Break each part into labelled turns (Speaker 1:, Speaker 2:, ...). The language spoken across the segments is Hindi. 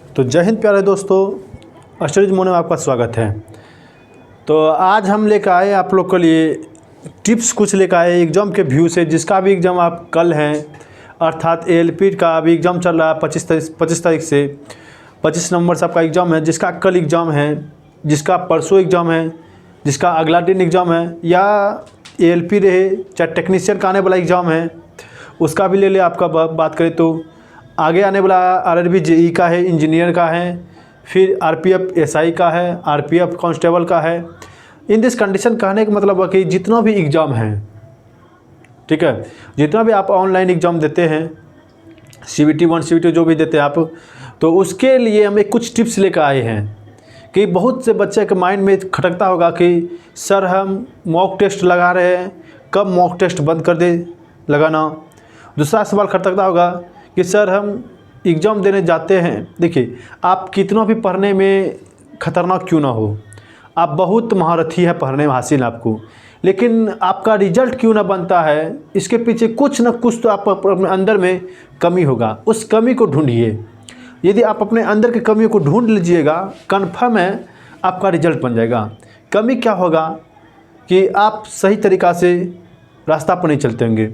Speaker 1: तो जय हिंद प्यारे दोस्तों, स्टडीज मोड में आपका स्वागत है। तो आज हम लेकर आए आप लोग के लिए टिप्स कुछ लेकर आए एग्ज़ाम के व्यू से, जिसका भी एग्ज़ाम आप कल हैं, अर्थात एएलपी का अभी एग्ज़ाम चल रहा है 25 तारीख से 25 नवंबर से आपका एग्ज़ाम है, जिसका कल एग्ज़ाम है, जिसका परसों एग्ज़ाम है, जिसका अगला दिन एग्ज़ाम है, या एएलपी रहे चाहे टेक्नीशियन का आने वाला एग्ज़ाम है उसका भी ले ले। आपका बात करें तो आगे आने वाला आरआरबी जेई का है, इंजीनियर का है, फिर आरपीएफ एसआई का है, आरपीएफ कांस्टेबल का है। इन दिस कंडीशन कहने का मतलब है कि जितना भी एग्ज़ाम है, ठीक है, जितना भी आप ऑनलाइन एग्ज़ाम देते हैं, CBT 1 CBT जो भी देते हैं आप, तो उसके लिए हम एक कुछ टिप्स लेकर आए हैं कि बहुत से बच्चे के माइंड में खटकता होगा कि सर हम मॉक टेस्ट लगा रहे हैं, कब मॉक टेस्ट बंद कर दे लगाना। दूसरा सवाल खटकता होगा कि सर हम एग्ज़ाम देने जाते हैं, देखिए आप कितना भी पढ़ने में ख़तरनाक क्यों ना हो, आप बहुत महारथी है पढ़ने में हासिल आपको, लेकिन आपका रिजल्ट क्यों ना बनता है, इसके पीछे कुछ ना कुछ तो आप अपने अंदर में कमी होगा। उस कमी को ढूंढिए। यदि आप अपने अंदर की कमियों को ढूंढ लीजिएगा, कन्फर्म है आपका रिजल्ट बन जाएगा। कमी क्या होगा कि आप सही तरीक़ा से रास्ता पर नहीं चलते होंगे,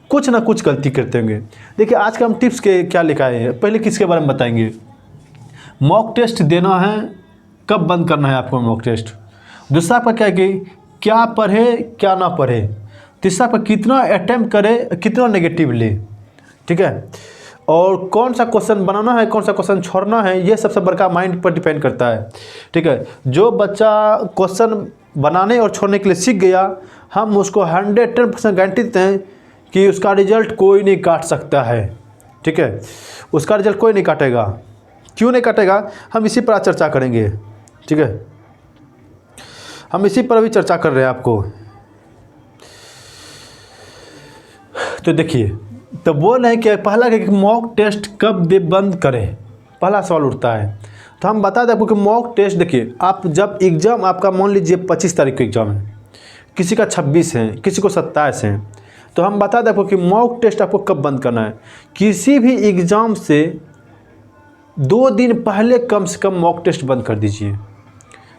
Speaker 1: कुछ ना कुछ गलती करते होंगे। देखिए आज के हम टिप्स के क्या लिखा है, पहले किसके बारे में बताएंगे। मॉक टेस्ट देना है, कब बंद करना है आपको मॉक टेस्ट। दूसरा पर क्या कि क्या पढ़े क्या ना पढ़े। तीसरा पर कितना अटैम्प्ट करे, कितना नेगेटिव ले, ठीक है। और कौन सा क्वेश्चन बनाना है, कौन सा क्वेश्चन छोड़ना है, ये सबसे बड़का माइंड पर डिपेंड करता है, ठीक है। जो बच्चा क्वेश्चन बनाने और छोड़ने के लिए सीख गया, हम उसको 110% गारंटी देते हैं कि उसका रिजल्ट कोई नहीं काट सकता है, ठीक है। उसका रिजल्ट कोई नहीं काटेगा। क्यों नहीं काटेगा, हम इसी पर आज चर्चा करेंगे, ठीक है। हम इसी पर अभी चर्चा कर रहे हैं आपको। तो देखिए, तो बोल रहे हैं कि पहला कि मॉक टेस्ट कब दे बंद करें, पहला सवाल उठता है। तो हम बता दें आपको कि मॉक टेस्ट, देखिए आप जब एग्ज़ाम आपका मान लीजिए 25 तारीख को एग्ज़ाम है, किसी का 26 है, किसी को 27 है, तो हम बता दें आपको कि मॉक टेस्ट आपको कब बंद करना है। किसी भी एग्ज़ाम से 2 दिन पहले कम से कम मॉक टेस्ट बंद कर दीजिए।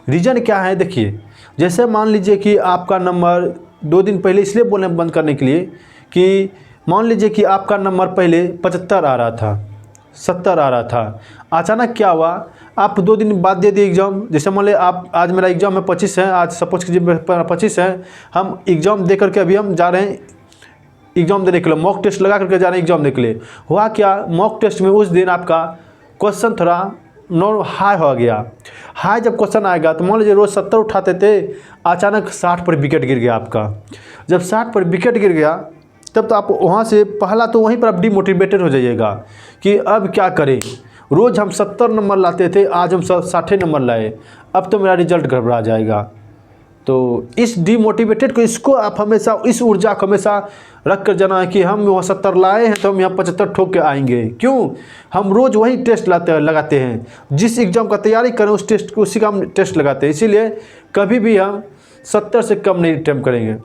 Speaker 1: रीज़न क्या है, देखिए जैसे मान लीजिए कि आपका नंबर 2 दिन पहले इसलिए बोले बंद करने के लिए कि मान लीजिए कि आपका नंबर पहले 75 आ रहा था, 70 आ रहा था, अचानक क्या हुआ, आप 2 दिन बाद दे दिए एग्ज़ाम। जैसे मान लीजिए आप आज मेरा एग्ज़ाम है 25 है, आज सपोज कीजिए 25 है, हम एग्ज़ाम दे करके अभी हम जा रहे हैं एग्ज़ाम देने के लिए, मॉक टेस्ट लगा करके जा रहे हैं एग्ज़ाम देने के लिए। हुआ क्या, मॉक टेस्ट में उस दिन आपका क्वेश्चन थोड़ा हाई हो गया। हाई जब क्वेश्चन आएगा तो मान लीजिए रोज़ 70 उठाते थे, अचानक 60 पर विकेट गिर गया आपका। जब 60 पर विकेट गिर गया तब तो आप वहाँ से पहला तो वहीं पर आप डिमोटिवेटेड हो जाइएगा कि अब क्या करें। रोज़ हम 70 नंबर लाते थे, आज हम 60 नंबर लाए, अब तो मेरा रिजल्ट गड़बड़ा जाएगा। तो इस डिमोटिवेटेड को, इसको आप हमेशा, इस ऊर्जा को हमेशा रख कर जाना है कि हम वहाँ 70 लाए हैं तो हम यहाँ 75 ठोक के आएंगे। क्यों, हम रोज़ वही टेस्ट लगाते हैं, जिस एग्ज़ाम का तैयारी करें उस टेस्ट को, उसी का हम टेस्ट लगाते हैं। इसीलिए कभी भी हम 70 से कम नहीं अटैम्प्ट करेंगे,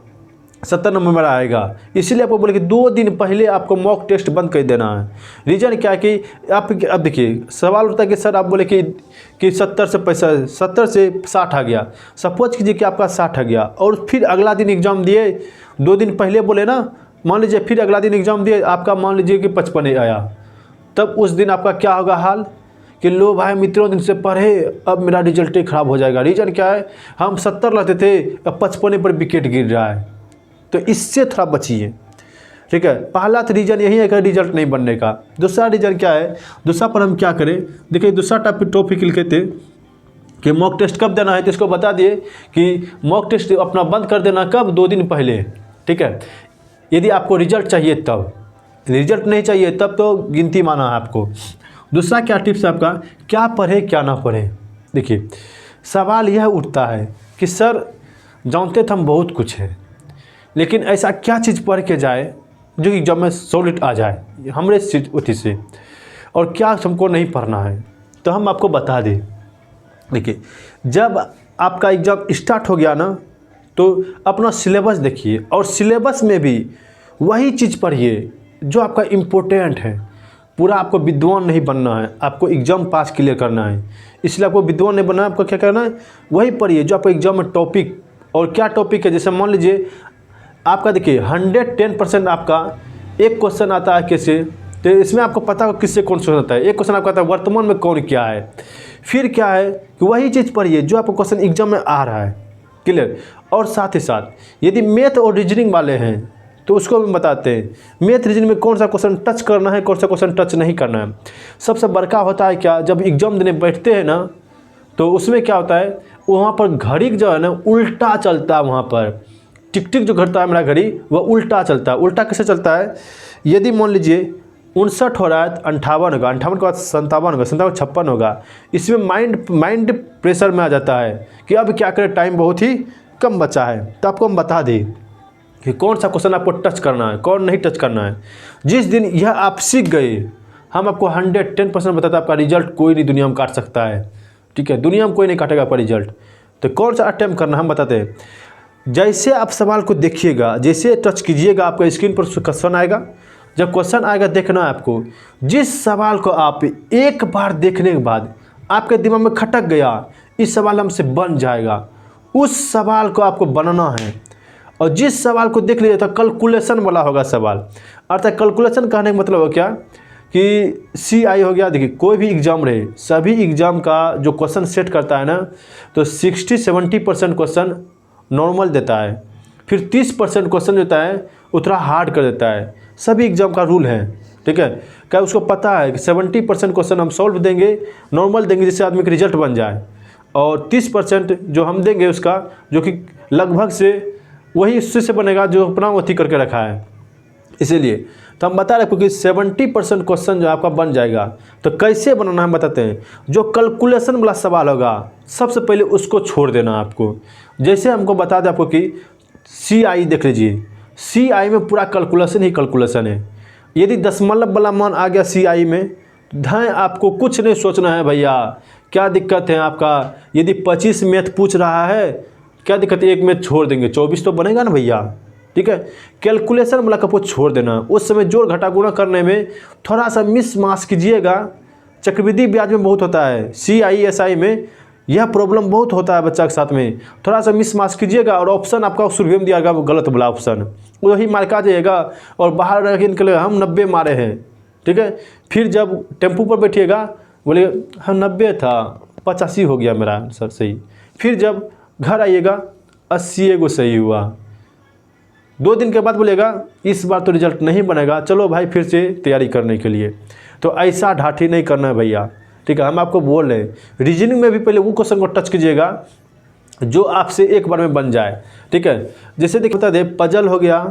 Speaker 1: 70 नंबर मेरा आएगा। इसीलिए आपको बोले कि 2 दिन पहले आपको मॉक टेस्ट बंद कर देना है। रीज़न क्या है कि आप, अब देखिए सवाल उठता है कि सर आप बोले कि 70 से 60 आ गया। सपोज कीजिए कि आपका 60 आ गया और फिर अगला दिन एग्ज़ाम दिए, 2 दिन पहले बोले ना, मान लीजिए फिर अगला दिन एग्ज़ाम दिए, आपका मान लीजिए कि 55 आया, तब उस दिन आपका क्या होगा हाल कि लो भाई मित्रों दिन से पढ़े, अब मेरा रिजल्ट ही ख़राब हो जाएगा। रीज़न क्या है, हम 70 लाते थे, अब 55 पर विकेट गिर रहा है। तो इससे थोड़ा बचिए, ठीक है। पहला तो रीज़न यही है कि रिजल्ट नहीं बनने का। दूसरा रीज़न क्या है, दूसरा पर हम क्या करें, देखिए दूसरा टॉपिक लिखे थे कि मॉक टेस्ट कब देना है, तो इसको बता दिए कि मॉक टेस्ट अपना बंद कर देना कब, 2 दिन पहले, ठीक है। यदि आपको रिजल्ट चाहिए तब, रिजल्ट नहीं चाहिए तब तो गिनती माना है आपको। दूसरा क्या टिप्स है आपका, क्या पढ़े क्या ना पढ़े। देखिए सवाल यह उठता है कि सर जानते तो हम बहुत कुछ है, लेकिन ऐसा क्या चीज़ पढ़ के जाए जो एग्जाम में सॉलिड आ जाए हमरे उठी से, और क्या हमको नहीं पढ़ना है। तो हम आपको बता दें, देखिए जब आपका एग्ज़ाम स्टार्ट हो गया ना, तो अपना सिलेबस देखिए और सिलेबस में भी वही चीज़ पढ़िए जो आपका इम्पोर्टेंट है। पूरा आपको विद्वान नहीं बनना है, आपको एग्ज़ाम पास क्लियर करना है। इसलिए आपको विद्वान नहीं बनना है, आपको क्या करना है, वही पढ़िए जो आपको एग्ज़ाम में टॉपिक। और क्या टॉपिक है, जैसे मान लीजिए आपका देखिए 110% आपका एक क्वेश्चन आता है कैसे, तो इसमें आपको पता हो किससे कौन सा होता है। एक क्वेश्चन आपको आता है वर्तमान में कौन क्या है, फिर क्या है कि वही चीज़ पढ़िए जो आपको क्वेश्चन एग्जाम में आ रहा है, क्लियर। और साथ ही साथ यदि मैथ और रीजनिंग वाले हैं तो उसको भी बताते हैं मैथ रीजनिंग में कौन सा क्वेश्चन टच करना है, कौन सा क्वेश्चन टच नहीं करना है। सबसे बड़का होता है क्या, जब एग्जाम देने बैठते हैं ना तो उसमें क्या होता है, वहाँ पर घड़ी जो है ना उल्टा चलता है, वहाँ पर टिक टिक जो घटता है मेरा घड़ी वह उल्टा चलता है। उल्टा कैसे चलता है, यदि मान लीजिए 59 हो रहा है तो 58 होगा, 58 के बाद 57 होगा, 57 56 होगा। इसमें माइंड प्रेशर में आ जाता है कि अब क्या करें, टाइम बहुत ही कम बचा है। तो आपको हम बता दें कि कौन सा क्वेश्चन आपको टच करना है, कौन नहीं टच करना है। जिस दिन यह आप सीख गए, हम आपको 110% बताते हैं, आपका रिजल्ट कोई नहीं दुनिया में काट सकता है, ठीक है। दुनिया में कोई नहीं काटेगा आपका रिजल्ट। तो कौन सा अटैम्प्ट करना हम बताते हैं। जैसे आप सवाल को देखिएगा, जैसे टच कीजिएगा आपका स्क्रीन पर क्वेश्चन आएगा। जब क्वेश्चन आएगा देखना है आपको, जिस सवाल को आप एक बार देखने के बाद आपके दिमाग में खटक गया, इस सवाल हमसे बन जाएगा, उस सवाल को आपको बनाना है। और जिस सवाल को देख लीजिए तो कैलकुलेशन वाला होगा सवाल। अर्थात कैलकुलेशन कहने का मतलब हो क्या कि CI हो गया। देखिए कोई भी एग्ज़ाम रहे, सभी एग्ज़ाम का जो क्वेश्चन सेट करता है ना, तो 60-70% क्वेश्चन नॉर्मल देता है, फिर 30% क्वेश्चन देता है उतना हार्ड कर देता है। सभी एग्ज़ाम का रूल है, ठीक है। क्या उसको पता है कि 70% क्वेश्चन हम सॉल्व देंगे, नॉर्मल देंगे जिससे आदमी का रिजल्ट बन जाए, और 30% जो हम देंगे उसका जो कि लगभग से वही उससे से बनेगा जो अपना अथी करके रखा है। इसीलिए तो हम बता रहे हैं कि 70% क्वेश्चन जो आपका बन जाएगा। तो कैसे बनाना हम बताते हैं। जो कैलकुलेशन वाला सवाल होगा सबसे पहले उसको छोड़ देना आपको। जैसे हमको बता दें आपको कि CI देख लीजिए, CI में पूरा कैलकुलेशन ही कैलकुलेशन है। यदि दशमलव वाला मान आ गया CI में, धैर्य आपको कुछ नहीं सोचना है भैया, क्या दिक्कत है आपका। यदि 25 मैथ पूछ रहा है, क्या दिक्कत है, एक मैथ छोड़ देंगे, 24 तो बनेगा ना भैया, ठीक है। कैलकुलेशन वाला का छोड़ देना। उस समय जोड़ घटा गुणा करने में थोड़ा सा मिस मास कीजिएगा। चक्रवृद्धि ब्याज में बहुत होता है, CI SI में यह प्रॉब्लम बहुत होता है बच्चा के साथ में। थोड़ा सा मिस मास कीजिएगा और ऑप्शन आपका शुरू में दिया गया गलत वाला ऑप्शन, वही मार का जाएगा और बाहर रह के निकलेगा हम 90 मारे हैं, ठीक है। फिर जब टेम्पू पर बैठिएगा बोले हम 90 था, 85 हो गया मेरा आंसर सही। फिर जब घर आइएगा 80 को सही हुआ। 2 दिन के बाद बोलेगा इस बार तो रिजल्ट नहीं बनेगा, चलो भाई फिर से तैयारी करने के लिए। तो ऐसा ढाठी नहीं करना है भैया, ठीक है। हम आपको बोल रहे हैं रीजनिंग में भी पहले वो क्वेश्चन को टच कीजिएगा जो आपसे एक बार में बन जाए, ठीक है। जैसे देखिए बता दें पजल हो गया,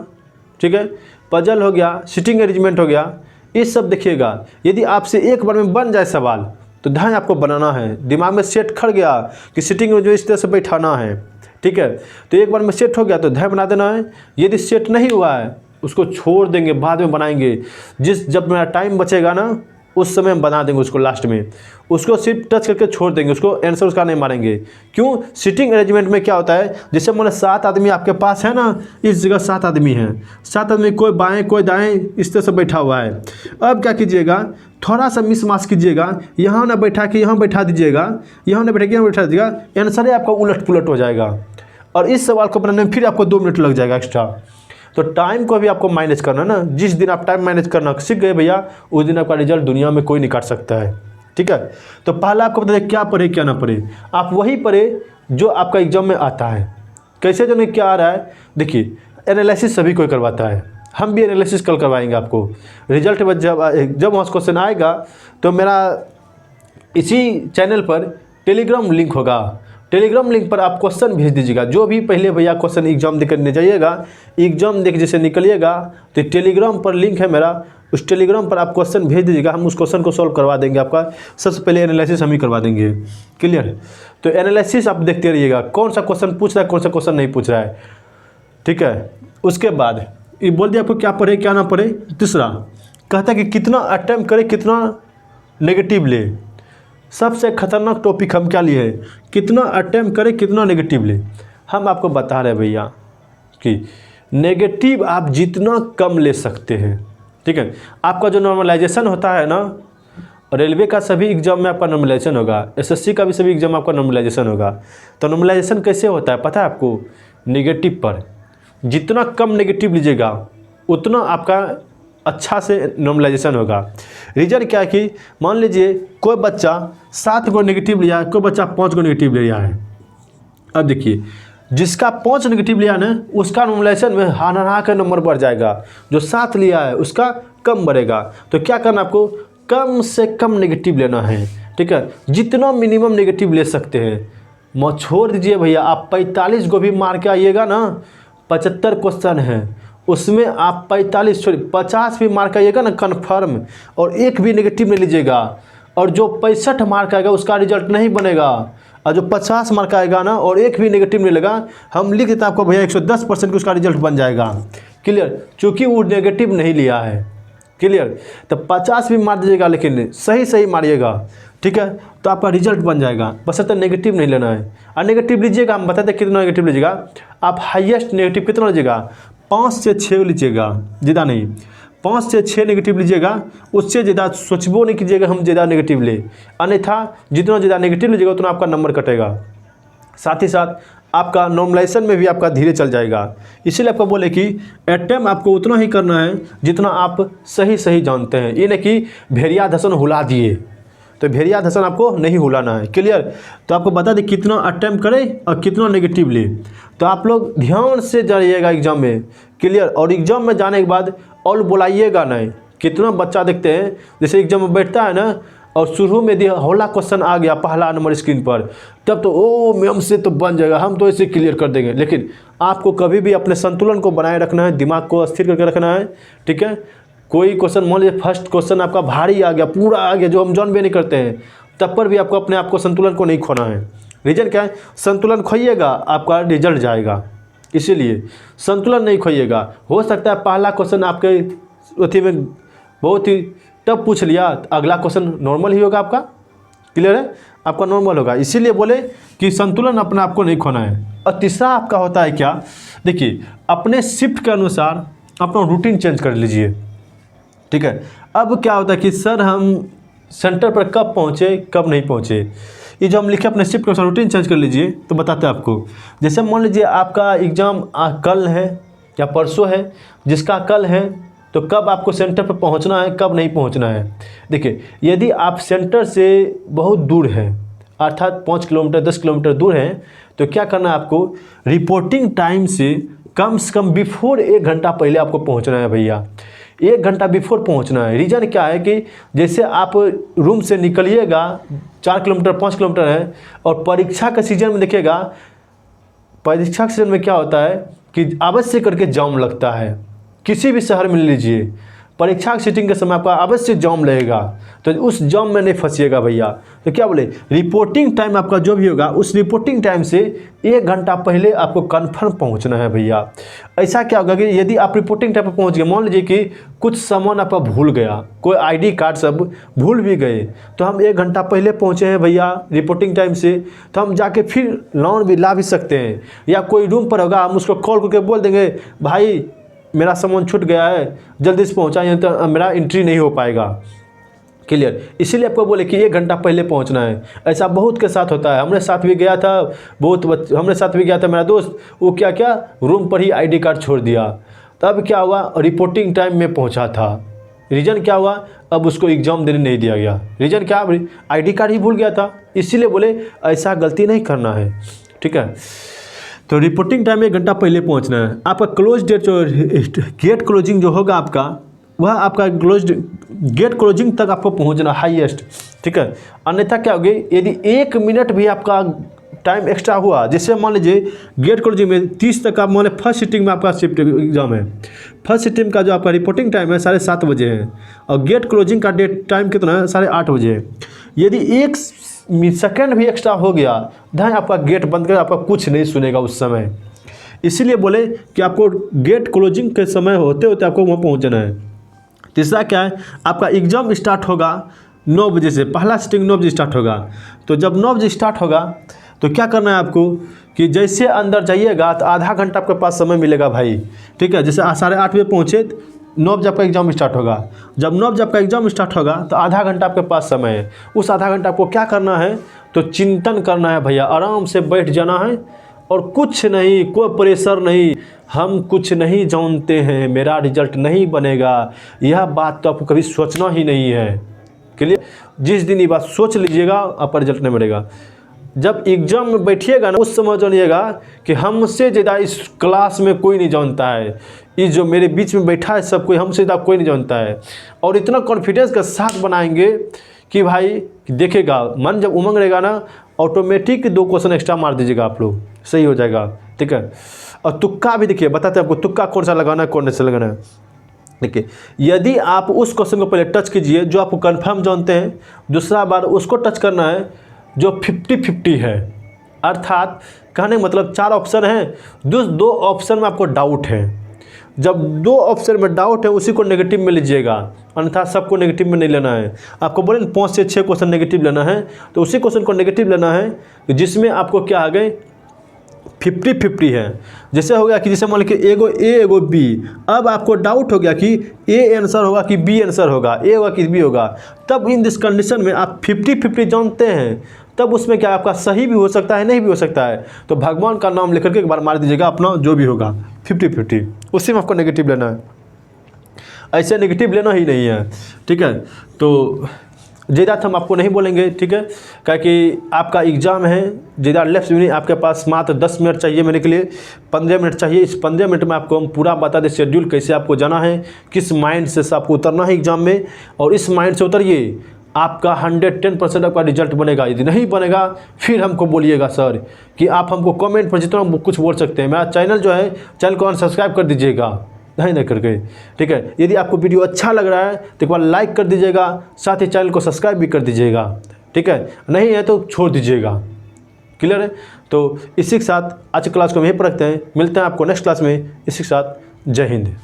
Speaker 1: ठीक है, पजल हो गया, सिटिंग अरेंजमेंट हो गया, ये सब देखिएगा। यदि आपसे एक बार में बन जाए सवाल तो ध्यान आपको बनाना है, दिमाग में सेट खड़ गया कि सिटिंग में जो इस तरह से बैठाना है, ठीक है। तो एक बार में सेट हो गया तो ध्यान बना देना है। यदि सेट नहीं हुआ है उसको छोड़ देंगे, बाद में बनाएंगे। जब मेरा टाइम बचेगा ना उस समय हम बना देंगे उसको, लास्ट में उसको सिर्फ टच करके छोड़ देंगे, उसको आंसर उसका नहीं मारेंगे। क्यों, सिटिंग अरेंजमेंट में क्या होता है, जैसे मैंने 7 आदमी आपके पास है ना, इस जगह 7 आदमी हैं, 7 आदमी कोई बाएं कोई दाएं इस तरह से बैठा हुआ है। अब क्या कीजिएगा, थोड़ा सा मिस मास कीजिएगा, यहाँ ना बैठा के यहाँ बैठा दीजिएगा, यहाँ ना बैठा के यहाँ बैठा दीजिएगा, आंसर ही आपका उलट पुलट हो जाएगा। और इस सवाल को बनाने में फिर आपको 2 मिनट लग जाएगा एक्स्ट्रा। तो टाइम को भी आपको मैनेज करना ना, जिस दिन आप टाइम मैनेज करना सीख गए भैया, उस दिन आपका रिजल्ट दुनिया में कोई नहीं काट सकता है, ठीक है। तो पहला आपको बता दें क्या पढ़े क्या ना पढ़े। आप वही पढ़े जो आपका एग्जाम में आता है। कैसे जो नहीं क्या आ रहा है, देखिए एनालिसिस सभी कोई करवाता है, हम भी एनालिसिस कल करवाएंगे आपको। रिजल्ट में जब वहाँ क्वेश्चन आएगा तो मेरा इसी चैनल पर टेलीग्राम लिंक होगा, टेलीग्राम लिंक पर आप क्वेश्चन भेज दीजिएगा। जो भी पहले भैया क्वेश्चन एग्जाम देकर करने जाइएगा, एग्जाम देख जैसे निकलिएगा तो टेलीग्राम पर लिंक है मेरा, उस टेलीग्राम पर आप क्वेश्चन भेज दीजिएगा, हम उस क्वेश्चन को सॉल्व करवा देंगे। आपका सबसे पहले एनालिसिस हम ही करवा देंगे, क्लियर। तो एनालिसिस आप देखते रहिएगा कौन सा क्वेश्चन पूछ रहा है, कौन सा क्वेश्चन नहीं पूछ रहा है, ठीक है। उसके बाद ये बोल दिया आपको क्या पढ़े क्या ना पढ़े। तीसरा कहता है कि कितना अटेम्प्ट करे कितना नेगेटिव ले। सबसे खतरनाक टॉपिक हम क्या लिए, कितना अटेम्प्ट करे कितना नेगेटिव ले। हम आपको बता रहे भैया कि नेगेटिव आप जितना कम ले सकते हैं, ठीक है। आपका जो नॉर्मलाइजेशन होता है ना, रेलवे का सभी एग्जाम में आपका नॉर्मलाइजेशन होगा, एसएससी का भी सभी एग्जाम में आपका नॉर्मलाइजेशन होगा। तो नॉर्मलाइजेशन कैसे होता है पता है आपको? नेगेटिव पर जितना कम नेगेटिव लीजिएगा उतना आपका अच्छा से नॉर्मलाइजेशन होगा। रीज़न क्या है कि मान लीजिए कोई बच्चा 7 गो नेगेटिव लिया है, कोई बच्चा 5 गो नेगेटिव लिया है। अब देखिए जिसका 5 नेगेटिव लिया ना उसका नॉर्मलाइजेशन में हाना का नंबर बढ़ जाएगा, जो 7 लिया है उसका कम बढ़ेगा। तो क्या करना आपको? कम से कम नेगेटिव लेना है, ठीक है। जितना मिनिमम नेगेटिव ले सकते हैं छोड़ दीजिए भैया। आप 45 को भी मार के आइएगा ना, 75 क्वेश्चन है उसमें आप 45 छोड़ 50 भी मार्क आइएगा ना कन्फर्म, और एक भी नेगेटिव नहीं लीजिएगा। और जो 65 मार्क आएगा उसका रिजल्ट नहीं बनेगा, और जो 50 मार्क आएगा ना और एक भी नेगेटिव नहीं लगा, हम लिख देते आपको भैया 110% का उसका रिजल्ट बन जाएगा। क्लियर? चूँकि वो नेगेटिव नहीं लिया है। क्लियर? तो 50 भी मार दीजिएगा लेकिन सही मारिएगा, ठीक है, तो आपका रिजल्ट बन जाएगा। बस तो नेगेटिव नहीं लेना है। और नेगेटिव लीजिएगा, हम बताते कितना नेगेटिव लीजिएगा। आप हाईएस्ट नेगेटिव कितना लीजिएगा? 5 से 6 लीजिएगा, ज़्यादा नहीं। 5 से 6 नेगेटिव लीजिएगा, उससे ज़्यादा सोचबो नहीं कीजिएगा हम ज़्यादा नेगेटिव ले, अन्यथा जितना ज़्यादा नेगेटिव लीजिएगा उतना आपका नंबर कटेगा। साथ ही साथ आपका नॉर्मलाइजेशन में भी आपका धीरे चल जाएगा। इसीलिए आपको बोले कि अटेम्प्ट आपको उतना ही करना है जितना आप सही जानते हैं। ये नहीं कि भेड़िया धसन हुला दिए, तो भेड़िया धसन आपको नहीं हुलाना है। क्लियर? तो आपको बता दें कितना अटेम्प्ट करें और कितना नेगेटिव ले। तो आप लोग ध्यान से जाइएगा एग्जाम में। क्लियर? और एग्जाम में जाने के बाद और बुलाइएगा नहीं। कितना बच्चा देखते हैं जैसे एग्जाम में बैठता है ना और शुरू में दिया होला क्वेश्चन आ गया पहला नंबर स्क्रीन पर, तब तो ओ मैम से तो बन जाएगा, हम तो ऐसे क्लियर कर देंगे। लेकिन आपको कभी भी अपने संतुलन को बनाए रखना है, दिमाग को स्थिर करके रखना है, ठीक है। कोई क्वेश्चन मान लीजिए फर्स्ट क्वेश्चन आपका भारी आ गया, पूरा आ गया जो हम जानबे नहीं करते हैं, तब पर भी आपको अपने आप को संतुलन को नहीं खोना है। रीजन क्या है? संतुलन खोइएगा आपका रिजल्ट जाएगा, इसीलिए संतुलन नहीं खोइएगा। हो सकता है पहला क्वेश्चन आपके अथी में बहुत ही टफ पूछ लिया, अगला क्वेश्चन नॉर्मल ही होगा आपका। क्लियर है? आपका नॉर्मल होगा। इसीलिए बोले कि संतुलन अपने आप को नहीं खोना है। और तीसरा आपका होता है क्या? देखिए अपने शिफ्ट के अनुसार अपना रूटीन चेंज कर लीजिए, ठीक है। अब क्या होता है कि सर हम सेंटर पर कब पहुँचे कब नहीं पहुँचे, ये जो हम लिखे अपने शिफ्ट के अनुसार रूटीन चेंज कर लीजिए। तो बताते हैं आपको। जैसे मान लीजिए आपका एग्ज़ाम कल है या परसों है, जिसका कल है तो कब आपको सेंटर पर पहुंचना है कब नहीं पहुंचना है। देखिए यदि आप सेंटर से बहुत दूर हैं, अर्थात 5 किलोमीटर 10 किलोमीटर दूर हैं, तो क्या करना है आपको? रिपोर्टिंग टाइम से कम बिफोर 1 घंटा पहले आपको पहुंचना है भैया। 1 घंटा बिफोर पहुंचना है। रीज़न क्या है कि जैसे आप रूम से निकलिएगा 4 किलोमीटर 5 किलोमीटर है, और परीक्षा के सीजन में देखिएगा, परीक्षा के सीजन में क्या होता है कि अवश्य करके जाम लगता है। किसी भी शहर में लीजिए, परीक्षा की सीटिंग के समय आपका अवश्य जाम लगेगा, तो उस जाम में नहीं फंसिएगा भैया। तो क्या बोले, रिपोर्टिंग टाइम आपका जो भी होगा उस रिपोर्टिंग टाइम से 1 घंटा पहले आपको कन्फर्म पहुंचना है भैया। ऐसा क्या होगा कि यदि आप रिपोर्टिंग टाइम पर पहुंच गए, मान लीजिए कि कुछ सामान आपका भूल गया, कोई ID कार्ड सब भूल भी गए, तो हम 1 घंटा पहले पहुँचे हैं भैया रिपोर्टिंग टाइम से, तो हम जाके फिर लोन भी ला भी सकते हैं। या कोई रूम पर होगा, हम उसको कॉल करके बोल देंगे भाई मेरा सामान छूट गया है, जल्दी से पहुँचाइए, तो मेरा एंट्री नहीं हो पाएगा। क्लियर? इसीलिए आपको बोले कि 1 घंटा पहले पहुंचना है। ऐसा बहुत के साथ होता है, हमरे साथ भी गया था, हमरे साथ भी गया था मेरा दोस्त, वो क्या रूम पर ही ID कार्ड छोड़ दिया। तब क्या हुआ? रिपोर्टिंग टाइम में पहुंचा था। रीज़न क्या हुआ? अब उसको एग्ज़ाम देने नहीं दिया गया। रीज़न क्या? ID कार्ड ही भूल गया था। इसीलिए बोले ऐसा गलती नहीं करना है, ठीक है। तो रिपोर्टिंग टाइम में 1 घंटा पहले पहुंचना है। आपका क्लोज डेट जो गेट क्लोजिंग जो होगा आपका, वह आपका क्लोज गेट क्लोजिंग तक आपको पहुंचना हाईएस्ट, ठीक है। अन्यथा क्या होगी, यदि 1 मिनट भी आपका टाइम एक्स्ट्रा हुआ, जैसे मान लीजिए गेट क्लोजिंग में 30 तक आप मान लीजिए फर्स्ट सिटिंग में आपका शिफ्ट एग्जाम है, फर्स्ट सिटिंग का जो आपका रिपोर्टिंग टाइम है 7:30 बजे है, और गेट क्लोजिंग का डेट टाइम कितना है? 8:30 बजे है। यदि 1 सेकेंड भी एक्स्ट्रा हो गया, धन आपका गेट बंद कर, आपका कुछ नहीं सुनेगा उस समय। इसीलिए बोले कि आपको गेट क्लोजिंग के समय होते होते आपको वहाँ पहुँचना है। तीसरा क्या है? आपका एग्ज़ाम स्टार्ट होगा 9 बजे से, पहला सिटिंग 9 बजे स्टार्ट होगा। तो जब 9 बजे स्टार्ट होगा तो क्या करना है आपको कि जैसे अंदर जाइएगा तो आधा घंटा आपके पास समय मिलेगा भाई, ठीक है। जैसे 8:30 बजे पहुँचे 9 बजे आपका एग्ज़ाम स्टार्ट होगा। जब 9 बजे आपका एग्ज़ाम स्टार्ट होगा तो आधा घंटा आपके पास समय है। उस आधा घंटा आपको क्या करना है, तो चिंतन करना है भैया, आराम से बैठ जाना है और कुछ नहीं, कोई प्रेशर नहीं। हम कुछ नहीं जानते हैं, मेरा रिजल्ट नहीं बनेगा, यह बात तो आपको कभी सोचना ही नहीं है। क्लियर? जिस दिन ये बात सोच लीजिएगा आपका रिजल्ट नहीं बनेगा। जब एग्ज़ाम में बैठिएगा ना, उस समय जानिएगा कि हमसे ज़्यादा इस क्लास में कोई नहीं जानता है, ये जो मेरे बीच में बैठा है सब कोई, हमसे ज़्यादा कोई नहीं जानता है। और इतना कॉन्फिडेंस के साथ बनाएंगे कि भाई देखेगा, मन जब उमंग रहेगा ना, ऑटोमेटिक 2 क्वेश्चन एक्स्ट्रा मार दीजिएगा आप लोग, सही हो जाएगा। ठीक है? और तुक्का भी देखिए, बताते हैं आपको तुक्का कौन सा लगाना है, कौन सा लगाना है। देखिए, यदि आप उस क्वेश्चन को पहले टच कीजिए जो आपको कंफर्म जानते हैं, दूसरा बार उसको टच करना है जो 50-50 है। अर्थात कहने मतलब 4 ऑप्शन हैं, 2 ऑप्शन में आपको डाउट है। जब 2 ऑप्शन में डाउट है उसी को नेगेटिव में लीजिएगा, अन्यथा सबको नेगेटिव में नहीं लेना है। आपको बोले 5 से 6 क्वेश्चन नेगेटिव लेना है, तो उसी क्वेश्चन को नेगेटिव लेना है जिसमें आपको क्या आ गए 50-50 है। जैसे हो गया कि जैसे मान लीजिए एगो ए एगो बी, अब आपको डाउट हो गया कि ए आंसर होगा कि बी आंसर होगा, ए होगा कि बी होगा, तब इन दिस कंडीशन में आप 50-50 जानते हैं, तब उसमें क्या आपका सही भी हो सकता है, नहीं भी हो सकता है। तो भगवान का नाम लेकर के एक बार मार दीजिएगा अपना जो भी होगा 50-50, उसी में आपको नेगेटिव लेना है, ऐसे नेगेटिव लेना ही नहीं है। ठीक है? तो ज़्यादा हम आपको नहीं बोलेंगे, ठीक है, क्योंकि आपका एग्ज़ाम है, ज़्यादा लेफ्ट भी नहीं, आपके पास मात्र 10 मिनट चाहिए मेरे के लिए, 15 मिनट चाहिए। इस 15 मिनट में आपको हम पूरा बता दें शेड्यूल कैसे आपको जाना है, किस माइंड से आपको उतरना है एग्ज़ाम में, और इस माइंड से उतरिए, आपका 110% आपका रिजल्ट बनेगा। यदि नहीं बनेगा फिर हमको बोलिएगा सर, कि आप हमको कमेंट पर जितना कुछ बोल सकते हैं। मेरा चैनल जो है, चैनल को अनसब्सक्राइब कर दीजिएगा, नहीं करके। ठीक है? यदि आपको वीडियो अच्छा लग रहा है तो एक बार लाइक कर दीजिएगा, साथ ही चैनल को सब्सक्राइब भी कर दीजिएगा। ठीक है? नहीं है तो छोड़ दीजिएगा। क्लियर है? तो इसी के साथ आज की क्लास को हम यहीं पर रखते हैं, मिलते हैं आपको नेक्स्ट क्लास में। इसी के साथ जय हिंद।